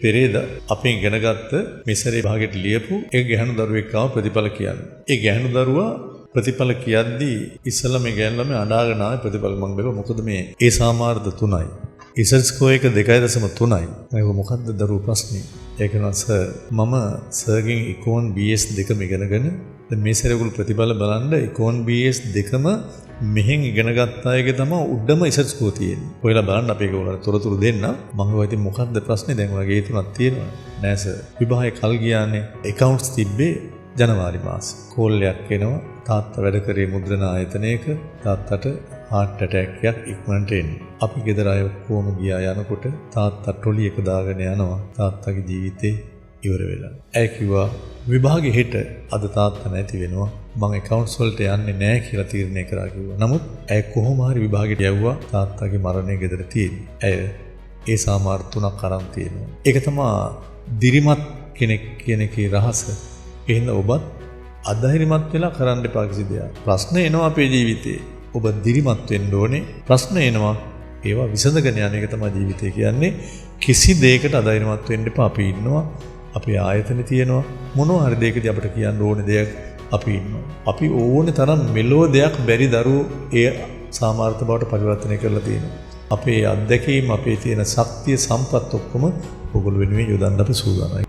පෙරේද අපි ඉගෙනගත්ත මිසරේ භාගයට ලියපු ඒ ගැහණු දරුවෙක් ආව ප්‍රතිඵල කියන්නේ. ඒ ගැහණු දරුවා ප්‍රතිඵල කියද්දී ඉස්සෙල්ලා මේ ගැහණු ළමයා අඬාගෙන ආවේ ප්‍රතිඵල මම බැලුවා මොකද මේ ඒ සාමාර්ථ 3යි. ඉසල් ස්කෝර් එක 2.3යි. මම මොකද්ද දරුවෝ ප්‍රශ්නේ? ඒක නස මම සර්ගෙන් ඉකෝන් BS දෙකම ඉගෙනගෙන දැන් මේ සැරේගොල්ලෝ ප්‍රතිඵල බලන්න ඉකෝන් BS දෙකම මෙහෙන් ඉගෙන ගත්ත අයගේ තමයි උඩම ඉසල් ස්කෝර් තියෙන්නේ. ඔයලා බලන්න අපි ඒගොල්ලන්ට තොරතුරු දෙන්න. මම හිතුවා ඉතින් මොකද්ද ප්‍රශ්නේ? දැන් ඔයගේ ඒ තුනක් තියෙනවා. නෑ සර්. විභාගය කල් ගියානේ. accounts තිබ්බේ ජනවාරි මාසේ. කෝල් එකක් එනවා. තාත්තා වැඩ කරේ මුද්‍රණ ආයතනයක. තාත්තට heart attack එකක් ඉක්මනට එන්නේ. අපි ගෙදර අය කොහොම ගියා යනකොට තාත්තා ට්‍රොලි එක දාගෙන යනවා. තාත්තගේ ජීවිතේ ඉවර වෙලා. ඇයි කිව්වා විභාගෙ හෙට අද තාත්තා නැති වෙනවා. මම accounts වලට යන්නේ නැහැ කියලා තීරණය කරා කිව්වා. නමුත් ඇයි කොහොම හරි විභාගෙට යවුවා තාත්තාගේ මරණය ගෙදර තියෙන්නේ. ඇයි ඒ සාමාර්ථ 3ක් අරන් තියෙනවා. ඒක තමයි දිරිමත් කෙනෙක් කියන එකේ රහස. එහෙනම් ඔබත් අධෛර්යමත් වෙලා කරන්න එපා කිසි දෙයක්. ප්‍රශ්න එනවා අපේ ජීවිතේ. ඔබ දිරිමත් වෙන්න ඕනේ. ප්‍රශ්න එනවා. ඒවා විසඳගෙන යන එක තමයි ජීවිතය කියන්නේ. කිසි දෙයකට අධෛර්යමත් වෙන්න එපා. අපි ඉන්නවා. අපේ ආයතන තියෙනවා. මොනවා හරි දෙයකදී අපිට කියන්න ඕනේ දෙයක් අපි ඉන්නවා. අපි ඕනේ තරම් මෙලෝ දෙයක් බැරි දරුවෝ ඒ සාමාර්ථ බවට පරිවර්තනය කරලා තියෙනවා. අපේ අත්දැකීම් අපේ තියෙන ශක්තිය සම්පත් ඔක්කොම ඔයගොල්ලෝ වෙනුවෙන් යොදන්න අපි සූදානම්යි.